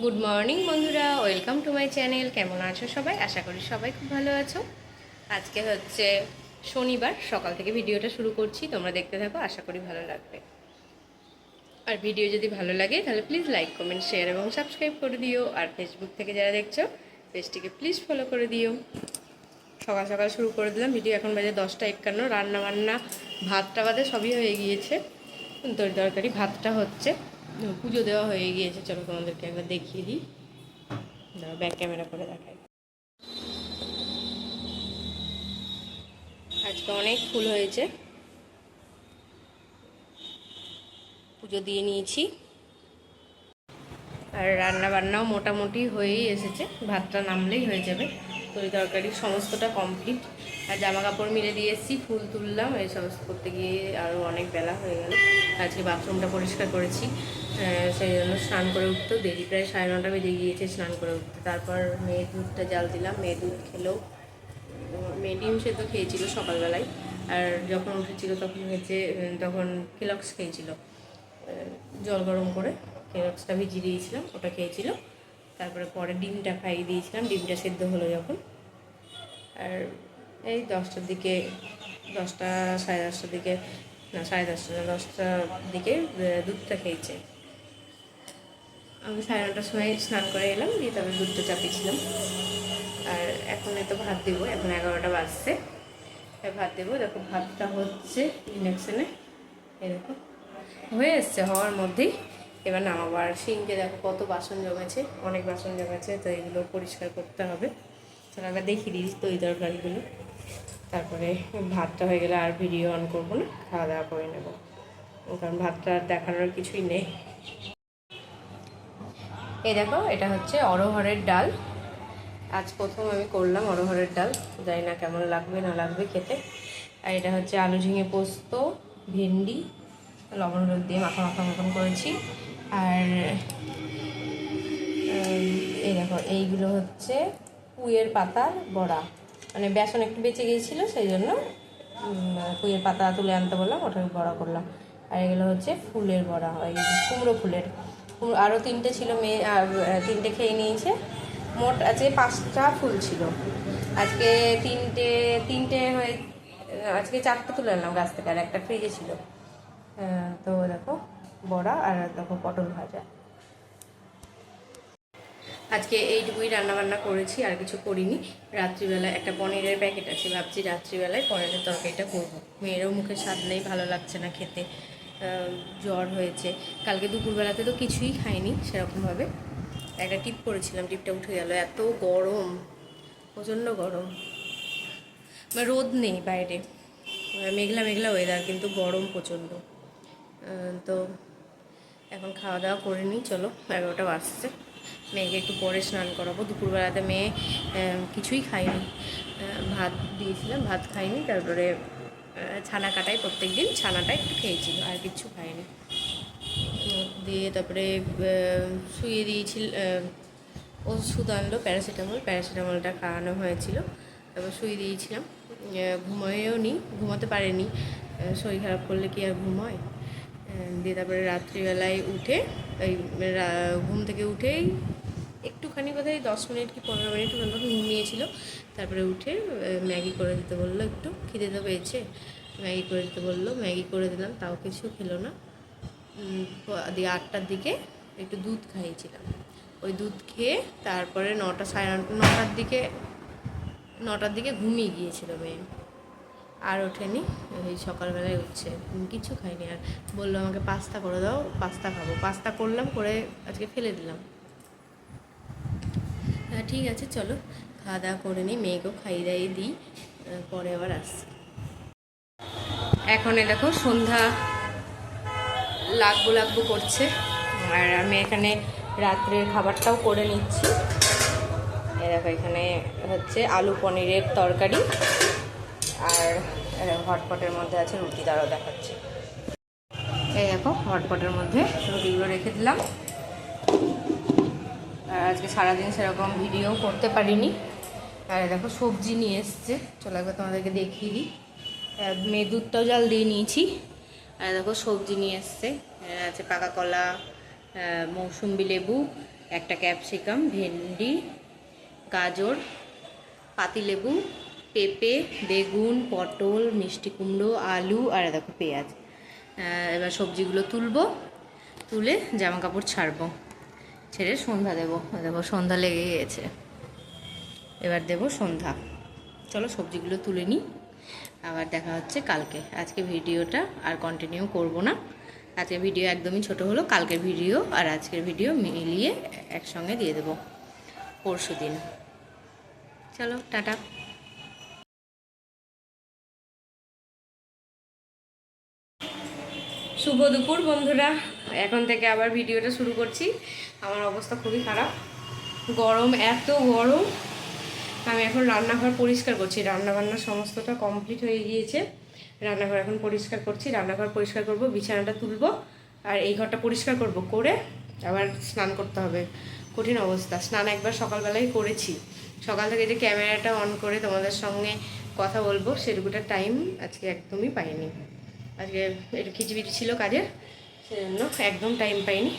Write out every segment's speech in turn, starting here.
Good morning বন্ধুরা, welcome to my channel. কেমন আছো সবাই? আশা করি সবাই খুব ভালো আছো। আজকে হচ্ছে শনিবার, সকাল থেকে ভিডিওটা শুরু করছি। তোমরা দেখতে থাকো, আশা করি ভালো লাগবে। আর ভিডিও যদি ভালো লাগে তাহলে প্লিজ লাইক, কমেন্ট, শেয়ার এবং সাবস্ক্রাইব করে দিও। আর ফেসবুক থেকে যারা দেখছো পেজটিকে প্লিজ ফলো করে দিও। সকাল সকাল শুরু করে দিলাম ভিডিও। এখন বাজে 10টা 51। রান্না বান্না ভাতটা বাদে সবই হয়ে গিয়েছে। তরকারি ভাতটা হচ্ছে, পুজো দেওয়া হয়ে গিয়েছে। চলো তোমাদেরকে একবার দেখিয়ে দিই, ব্যাক ক্যামেরা করে দেখাই। আজকে অনেক ফুল হয়েছে, পুজো দিয়ে নিয়েছি। আর রান্না বান্নাও মোটামুটি হয়েই এসেছে, ভাতটা নামলেই হয়ে যাবে। তরকারি সমস্তটা কমপ্লিট। আর জামা কাপড় মিলে দিয়ে এসেছি, ফুল তুললাম, এই সমস্ত করতে গিয়ে আরও অনেক বেলা হয়ে গেল। আজকে বাথরুমটা পরিষ্কার করেছি, সেই জন্য স্নান করে উঠতেও দেরি, প্রায় 9:30 বেজে গিয়েছে স্নান করে উঠতে। তারপর মেয়ে দুধটা জাল দিলাম, মেয়ে দুধ খেলেও। মেয়ে ডিম সেদ্ধ খেয়েছিল সকালবেলায়, আর যখন উঠেছিল তখন কেলক্স খেয়েছিল, জল গরম করে কেলক্সটা ভিজিয়ে দিয়েছিলাম, ওটা খেয়েছিল। তারপরে পরে ডিমটা খাইয়ে দিয়েছিলাম, ডিমটা সেদ্ধ হলো যখন। আর এই 10টার দিকে, 10টা 10:30টার দিকে, না 10:30 না 10টার দিকে দুধটা খেয়েছে। আমি 9:30টার সময় স্নান করে এলাম, দিয়ে তারপরে দুধটা চাপিয়েছিলাম। আর এখন তো ভাত দেবো, এখন 11টা বাজছে, ভাত দেবো। দেখো ভাতটা হচ্ছে ইন্ডাকশানে, এরকম হয়ে এসছে, হওয়ার মধ্যেই এবার নামাবো। আর সিঙ্কে দেখো কত বাসন জমেছে, অনেক বাসন জমেছে, তো এগুলো পরিষ্কার করতে হবে। চলো আবার দেখিয়ে দিই তরকারিগুলো, তারপরে ভাতটা হয়ে গেলে আর ভিডিও অন করবো না, খাওয়া দাওয়া করে নেবো, কারণ ভাতটা দেখানোর কিছুই নেই। এই দেখো, এটা হচ্ছে অড়হরের ডাল। আজ প্রথম আমি করলাম অড়হরের ডাল, জানি না কেমন লাগবে না লাগবে খেতে। আর এটা হচ্ছে আলু ঝিঙে পোস্ত, ভেন্ডি, লবণ হলুদ দিয়ে মাখা মাখা মতন করেছি। আর এই দেখো, এইগুলো হচ্ছে পুঁইয়ের পাতার বড়া, মানে বেসন একটু বেঁচে গিয়েছিলো, সেই জন্য পুঁইয়ের পাতা তুলে আনতে বললাম, ওটাকে বড়া করলাম। আর এগুলো হচ্ছে ফুলের বড়া, ওই কুমড়ো ফুলের। আরও 3টে ছিল, মেয়ে 3টে খেয়ে নিয়েছে। মোট আজকে 5টা ফুল ছিল, আজকে 3টে হয়ে, আজকে 4টে তুলে আনলাম গাছ থেকে, আর একটা ফ্রিজে ছিল। তো দেখো বড়া, আর দেখো পটল ভাজা। আজকে এইটুকুই রান্নাবান্না করেছি, আর কিছু করিনি। রাত্রিবেলা একটা পনিরের প্যাকেট আছে, ভাবছি রাত্রিবেলায় পনিরের তরকারিটা করবো। মেয়েরও মুখে স্বাদ নেই, ভালো লাগছে না খেতে, জ্বর হয়েছে। কালকে দুপুরবেলাতে তো কিছুই খাইনি সেরকমভাবে, একটা টিপ করেছিলাম, টিপটা উঠে গেল। এত গরম, প্রচণ্ড গরম, মানে রোদ নেই বাইরে, মেঘলা মেঘলা ওয়েদার, কিন্তু গরম প্রচণ্ড। তো এখন খাওয়া দাওয়া করে নিই, চলো 11টা বাজছে। মেয়েকে একটু পরে স্নান করাবো। দুপুরবেলাতে মেয়ে কিছুই খায়নি, ভাত দিয়েছিলাম, ভাত খাইনি। তারপরে ছানা কাটাই, প্রত্যেক দিন ছানাটা একটু খেয়েছিল, আর কিছু খায়নি। দিয়ে তারপরে শুয়ে দিয়েছিল, ওষুধ আনলো, প্যারাসিটামলটা খাওয়ানো হয়েছিল, তারপর শুয়ে দিয়েছিলাম। ঘুমায়ও নি, ঘুমাতে পারেনি, শরীর খারাপ করলে কি আর ঘুম হয়। দিয়ে তারপরে রাত্রিবেলায় উঠে, ওই ঘুম থেকে উঠেই একটুখানি বোধহয় 10 মিনিট কি 15 মিনিট মতো ঘুমিয়েছিল। তারপরে উঠে ম্যাগি করে দিতে বললো, একটু খিদে তো পেয়েছে, ম্যাগি করে দিতে বললো, ম্যাগি করে দিলাম, তাও কিছু খেলো না। দিয়ে 8টার দিকে একটু দুধ খাইয়েছিলাম, ওই দুধ খেয়ে তারপরে 9টা 9টার দিকে ঘুমিয়ে গিয়েছিল মেয়ে, আর ওঠেনি। এই সকালবেলায় উঠছে, কিছু খাইনি। আর বললো আমাকে পাস্তা করে দাও, পাস্তা খাবো। পাস্তা করলাম, করে আজকে ফেলে দিলাম। হ্যাঁ ঠিক আছে, চলো খাওয়া দাওয়া করে নিই, মেয়েকেও খাইয়ে দাইয়ে দিই, পরে আবার আসছি। এখন দেখো সন্ধ্যা লাগবো করছে, আর আমি এখানে রাত্রের খাবারটাও করে নিচ্ছি। দেখো এখানে হচ্ছে আলু পনিরের তরকারি, আর হটপটের মধ্যে আছে রুটি, দ্বারাও দেখাচ্ছি। এই দেখো হটপটের মধ্যে রুটিগুলো রেখে দিলাম। আর আজকে সারাদিন সেরকম ভিডিও করতে পারিনি। আর দেখো সবজি নিয়ে এসছে, চলো একবার তোমাদেরকে দেখিয়ে দিই। মেয়ে দুধটাও জাল দিয়ে নিয়েছি। আর দেখো সবজি নিয়ে এসছে, আছে পাকা কলা, মৌসুম্বি লেবু, একটা ক্যাপসিকাম, ভেন্ডি, গাজর, পাতিলেবু, পেঁপে, বেগুন, পটল, মিষ্টি কুমড়ো, আলু আর দেখো পেঁয়াজ। এবার সবজিগুলো তুলে জামা কাপড় ছাড়বো, ছেড়ে সন্ধ্যা দেবো। দেখো সন্ধ্যা লেগে গেছে, এবার দেবো সন্ধ্যা। চলো সবজিগুলো তুলে নিই, আবার দেখা হচ্ছে কালকে। আজকে ভিডিওটা আর কন্টিনিউ করব না, আজকের ভিডিও একদমই ছোট হলো। কালকের ভিডিও আর আজকের ভিডিও মিলিয়ে একসঙ্গে দিয়ে দেবো পরশু দিন। চলো টাটা। শুভ দুপুর বন্ধুরা, এখন থেকে আবার ভিডিওটা শুরু করছি। আমার অবস্থা খুবই খারাপ, গরম, এত গরম। আমি এখন রান্নাঘর পরিষ্কার করছি, রান্নাবান্না সমস্তটা কমপ্লিট হয়ে গিয়েছে। রান্নাঘর এখন পরিষ্কার করছি, রান্নাঘর পরিষ্কার করব, বিছানাটা তুলব, আর এই ঘরটা পরিষ্কার করব, করে আবার স্নান করতে হবে। কঠিন অবস্থা। স্নান একবার সকালবেলায় করেছি, সকাল থেকে যে ক্যামেরাটা অন করে তোমাদের সঙ্গে কথা বলবো সেটুকুটা টাইম আজকে একদমই পাইনি। আজকে একটু খিচিবিচি ছিল কাজের, সেজন্য একদম টাইম পাইনি।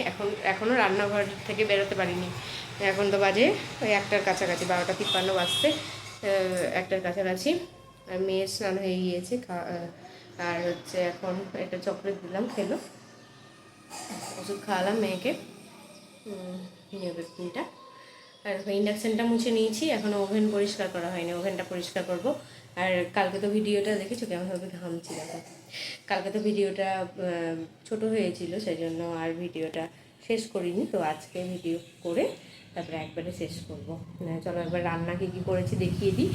এখনও রান্নাঘর থেকে বেরোতে পারিনি। এখন তো বাজে ওই 1টার কাছাকাছি, 12:53 বাজছে, 1টার কাছাকাছি। আর মেয়ের স্নান হয়ে গিয়েছে, আর হচ্ছে এখন একটা চকলেট দিলাম, খেলো। ওষুধ খাওয়ালাম মেয়েকে, নিউবেকটিনটা। আর ইন্ডাকশানটা মুছে নিয়েছি, এখনও ওভেন পরিষ্কার করা হয়নি, ওভেনটা পরিষ্কার করব। আর কালকে তো ভিডিওটা দেখেছো কেমনভাবে ঘামছি দেখো। কালকে তো ভিডিওটা ছোট হয়েছিল, সেই জন্য আর ভিডিওটা শেষ করিনি। তো আজকে ভিডিও করে তারপরে একবারে শেষ করব। চলো একবার রান্না কী করেছি দেখিয়ে দিই।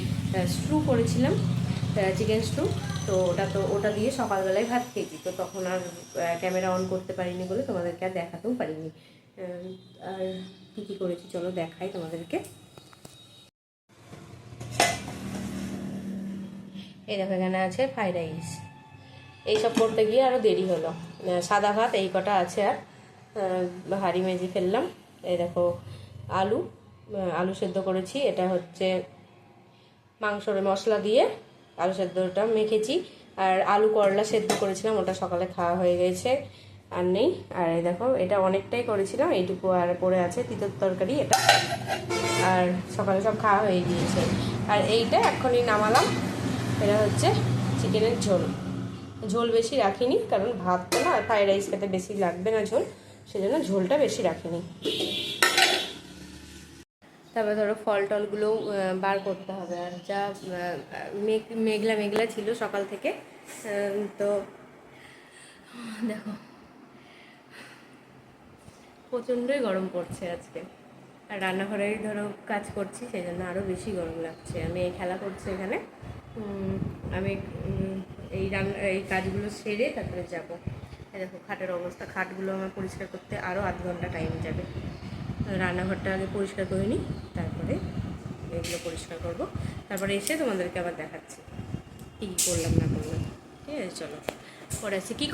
স্ট্রু করেছিলাম, চিকেন স্ট্রু। তো ওটা দিয়ে সকালবেলায় ভাত খেয়েছি, তো তখন আর ক্যামেরা অন করতে পারিনি বলে তোমাদেরকে আর দেখাতেও পারিনি। আর কী করেছি চলো দেখাই তোমাদেরকে। এই দেখো এখানে আছে ফ্রাইড রাইস, এইসব করতে গিয়ে আরও দেরি হলো। সাদা ভাত এই কটা আছে, আর হাঁড়ি মেজে ফেললাম। এই দেখো আলু সেদ্ধ করেছি, এটা হচ্ছে মাংসর মশলা দিয়ে আলু সেদ্ধটা মেখেছি। আর আলু করলা সেদ্ধ করেছিলাম, ওটা সকালে খাওয়া হয়ে গেছে, আর নেই। আর এই দেখো এটা অনেকটাই করেছিলাম, এইটুকু আর পড়ে আছে তিতর তরকারি, এটা আর সকালে সব খাওয়া হয়ে গিয়েছে। আর এইটা এখনই নামালাম, এটা হচ্ছে চিকেনের ঝোল বেশি রাখিনি, কারণ ভাত তো না, ফ্রাইড রাইস খেতে বেশি লাগবে না ঝোল, সেজন্য ঝোলটা বেশি রাখিনি। তারপরে ধরো ফল টলগুলোও বার করতে হবে। আর যা মেঘলা ছিল সকাল থেকে, তো দেখো প্রচণ্ডই গরম পড়ছে আজকে। আর রান্নাঘরেই ধরো কাজ করছি, সেই জন্য আরও বেশি গরম লাগছে। আমি এই খেলা করছি এখানে, আমি এই কাজগুলো সেরে তারপরে যাবো। দেখো খাটের অবস্থা, খাটগুলো আমার পরিষ্কার করতে আরও আধ ঘন্টা টাইম যাবে। রান্নাঘরটা আগে পরিষ্কার করে নিই, তারপরে এগুলো পরিষ্কার করব, তারপরে এসে তোমাদেরকে আবার দেখাচ্ছি কী কী করলাম না করলাম। ঠিক আছে চলো পরে আসছি। কী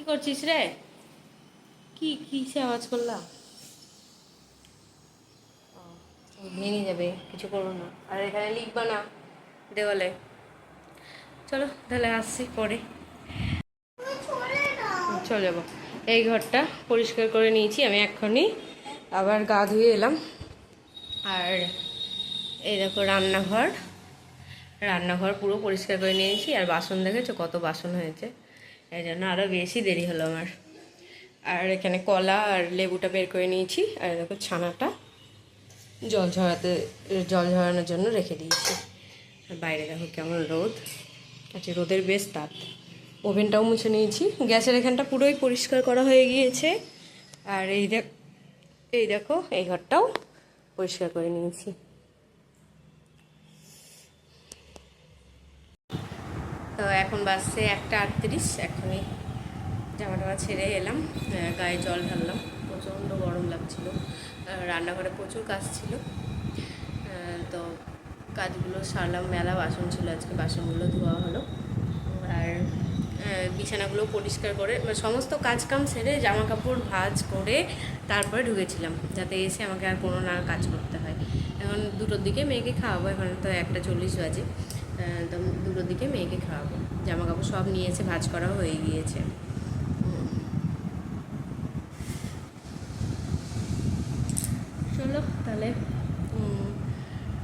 করছিস রে? কিসে আওয়াজ করলাম? ভেঙে যাবে, কিছু করবো না। আর এখানে লিখবা না দেওয়ালে। চলো তাহলে আসছি পরে, চলে যাবো। এই ঘরটা পরিষ্কার করে নিয়েছি আমি এক্ষুনি, আবার গা ধুয়ে এলাম। আর এই দেখো রান্নাঘর পুরো পরিষ্কার করে নিয়েছি। আর বাসন দেখেছো কত বাসন হয়েছে, এই জন্য আরও বেশি দেরি হলো আমার। আর এখানে কলা আর লেবুটা বের করে নিয়েছি। আর দেখো ছানাটা জল ঝরানোর জন্য রেখে দিয়েছি। আর বাইরে দেখো কেমন রোদ আছে, রোদের বেশ তাপ। ওভেনটাও মুছে নিয়েছি, গ্যাসের এখানটা পুরোই পরিষ্কার করা হয়ে গিয়েছে। আর এই দেখো এই ঘরটাও পরিষ্কার করে নিয়েছি। তো এখন বাজছে 1:38, এখনই জামা টামা ছেড়ে এলাম, গায়ে জল ঢাললাম, প্রচণ্ড গরম লাগছিল। রান্নাঘরে প্রচুর কাজ ছিল, তো কাজগুলো সারলাম। মেলা বাসন ছিল আজকে, বাসনগুলো ধোয়া হলো। আর বিছানাগুলো পরিষ্কার করে সমস্ত কাজকাম সেরে জামা কাপড় ভাঁজ করে তারপরে ঢুকেছিলাম, যাতে এসে আমাকে আর কোনো না কাজ করতে হয়। এখন 2টোর দিকে মেয়েকে খাওয়াবো, এখন তো 1:40 বাজে, তো 2টোর দিকে মেয়েকে খাওয়াবো। জামা কাপড় সব নিয়ে এসে ভাঁজ করাও হয়ে গিয়েছে। চলো তাহলে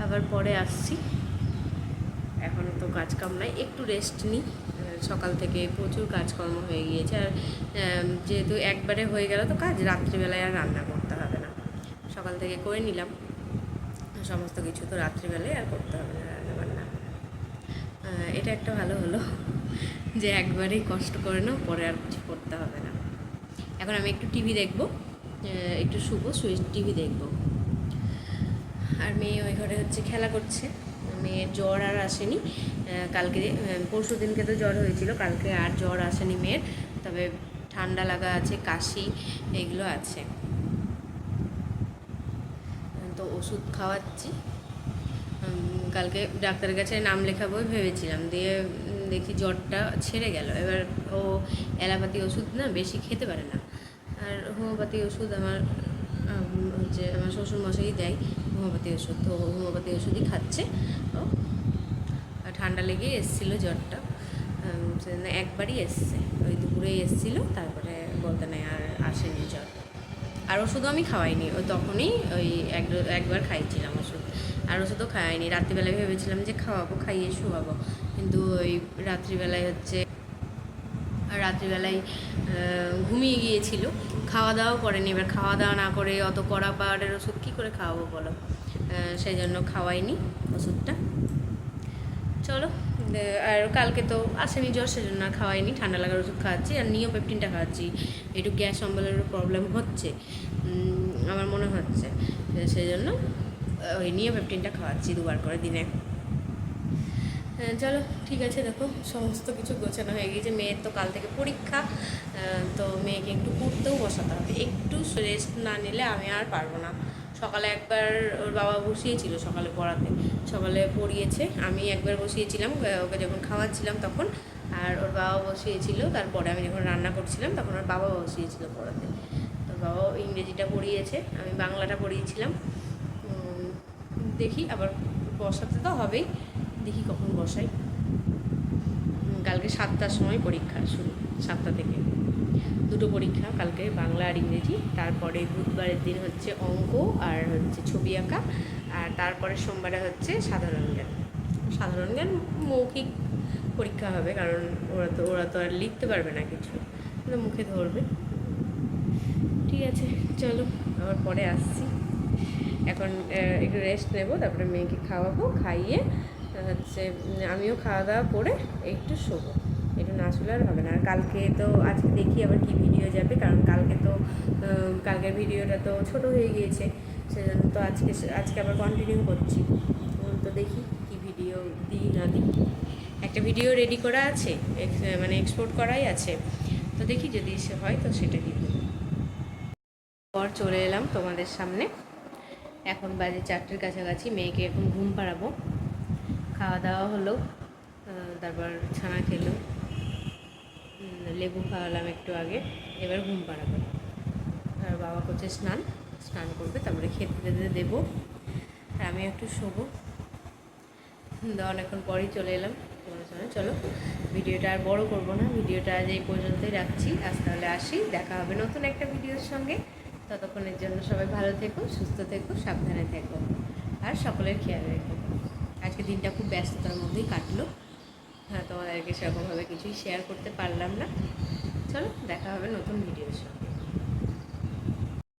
আবার পরে আসছি। এখন তো কাজকাম নাই, একটু রেস্ট নিই। সকাল থেকে প্রচুর কাজকর্ম হয়ে গিয়েছে, আর যেহেতু একবারে হয়ে গেল তো কাজ, রাত্রিবেলায় আর রান্না করতে হবে না। সকাল থেকে করে নিলাম সমস্ত কিছু, তো রাত্রিবেলায় আর করতে হবে না রান্নাবান্না। এটা একটা ভালো হলো যে একবারেই কষ্ট করে নাও, পরে আর কিছু করতে হবে না। এখন আমি একটু টিভি দেখবো, একটু শুয়ে টিভি দেখবো। আর মেয়ে ওই ঘরে হচ্ছে খেলা করছে। মেয়ের জ্বর আর আসেনি কালকে, পরশু দিনকে তো জ্বর হয়েছিল, কালকে আর জ্বর আসেনি মেয়ের, তবে ঠান্ডা লাগা আছে, কাশি এগুলো আছে। তো ওষুধ খাওয়াচ্ছি। কালকে ডাক্তারের কাছে নাম লেখাবো ভেবেছিলাম, দিয়ে দেখি জ্বরটা ছেড়ে গেল। এবার ও অ্যালোপ্যাথি ওষুধ না বেশি খেতে পারে না, আর হোমিওপ্যাথি ওষুধ আমার হচ্ছে আমার শ্বশুরমশাই দেয় হোমিওপ্যাথি ওষুধ, তো হোমিওপ্যাথি ওষুধই খাচ্ছে। ও ঠান্ডা লেগে এসেছিলো জ্বরটা, সেজন্য একবারই এসছে, ওই দুপুরেই এসেছিলো, তারপরে বলতে নেই আর আসেনি জ্বর। আর ওষুধও আমি খাওয়াইনি, ওই তখনই ওই একবার খাইছিলাম ওষুধ, আর ওষুধও খাওয়াইনি। রাত্রিবেলায় ভেবেছিলাম যে খাওয়াবো, খাইয়ে শোয়াবো, কিন্তু ওই রাত্রিবেলায় ঘুমিয়ে গিয়েছিল, খাওয়া দাওয়াও করেনি। এবার খাওয়া দাওয়া না করে অত কড়া পাওয়ারের ওষুধ কী করে খাওয়াবো বলো, সেই জন্য খাওয়াইনি ওষুধটা। চলো, আর কালকে তো আসেনি জ্বর, সেজন্য আর খাওয়াইনি, ঠান্ডা লাগার ওষুধ খাওয়াচ্ছি, আর নিওপেপটিনটা খাওয়াচ্ছি। একটু গ্যাস অম্বলেরও প্রবলেম হচ্ছে আমার মনে হচ্ছে, সেই জন্য ওই নিওপেপটিনটা খাওয়াচ্ছি 2বার করে দিনে। চলো ঠিক আছে, দেখো সমস্ত কিছু গোছানো হয়ে গিয়েছে। মেয়ের তো কাল থেকে পরীক্ষা, তো মেয়েকে একটু পড়তেও বসাতে হবে, একটু রেস্ট না নিলে আমি আর পারবো না। সকালে একবার ওর বাবা বসিয়েছিল সকালে পড়াতে, সকালে পড়িয়েছে, আমি একবার বসিয়েছিলাম ওকে যখন খাওয়াচ্ছিলাম তখন, আর ওর বাবা বসিয়েছিল তারপরে আমি যখন রান্না করছিলাম তখন ওর বাবা বসিয়েছিল পড়াতে। ওর বাবাও ইংরেজিটা পড়িয়েছে, আমি বাংলাটা পড়িয়েছিলাম। দেখি আবার বসাতে তো হবেই, দেখি কখন বসাই। কালকে 7টার সময় পরীক্ষা শুরু, 7টা থেকে 2টো পরীক্ষা কালকে, বাংলা আর ইংরেজি। তারপরে বুধবারের দিন হচ্ছে অঙ্ক আর হচ্ছে ছবি আঁকা, আর তারপরে সোমবারে হচ্ছে সাধারণ জ্ঞান। সাধারণ জ্ঞান মৌখিক পরীক্ষা হবে, কারণ ওরা তো আর লিখতে পারবে না কিছু, কিন্তু মুখে ধরবে। ঠিক আছে চলো, আবার পরে আসছি। এখন একটু রেস্ট নেবো, তারপরে মেয়েকে খাওয়াবো, খাইয়ে হচ্ছে আমিও খাওয়া দাওয়া করে একটু শোবো। একটু না শুলে আর হবে না। আর কালকে তো আজকে দেখি আবার কি ভিডিও যাবে, কারণ কালকের ভিডিওটা তো ছোট হয়ে গিয়েছে, সেজন্য তো আজকে আবার কন্টিনিউ করছি। তো দেখি কি ভিডিও দিই না দিই। একটা ভিডিও রেডি করা আছে, মানে এক্সপোর্ট করাই আছে, তো দেখি যদি সে হয় তো সেটা দিব। পর চলে এলাম তোমাদের সামনে, এখন বাজে 4টের কাছাকাছি। মেয়েকে এখন ঘুম পাড়াবো। খাওয়া দাওয়া হলো, তারপর ছানা খেলো, লেবু খাওয়ালাম একটু আগে, এবার ঘুম পাড়াবো। আর বাবা করছে স্নান করবে, তারপরে খেতে দেবো, আর আমি একটু শোবো। অনেকক্ষণ পরেই চলে এলাম তোমাদের সামনে। চলো ভিডিওটা আর বড় করবো না, ভিডিওটা আজ এই পর্যন্তই রাখছি। আজ তাহলে আসি, দেখা হবে নতুন একটা ভিডিওর সঙ্গে। ততক্ষণের জন্য সবাই ভালো থেকো, সুস্থ থেকো, সাবধানে থেকো, আর সকলের খেয়াল রেখো। আজকে দিনটা খুব ব্যস্ততার মধ্যেই কাটলো, তোমাদেরকে সেরকমভাবে কিছুই শেয়ার করতে পারলাম না। চলো দেখা হবে নতুন ভিডিওর সঙ্গে।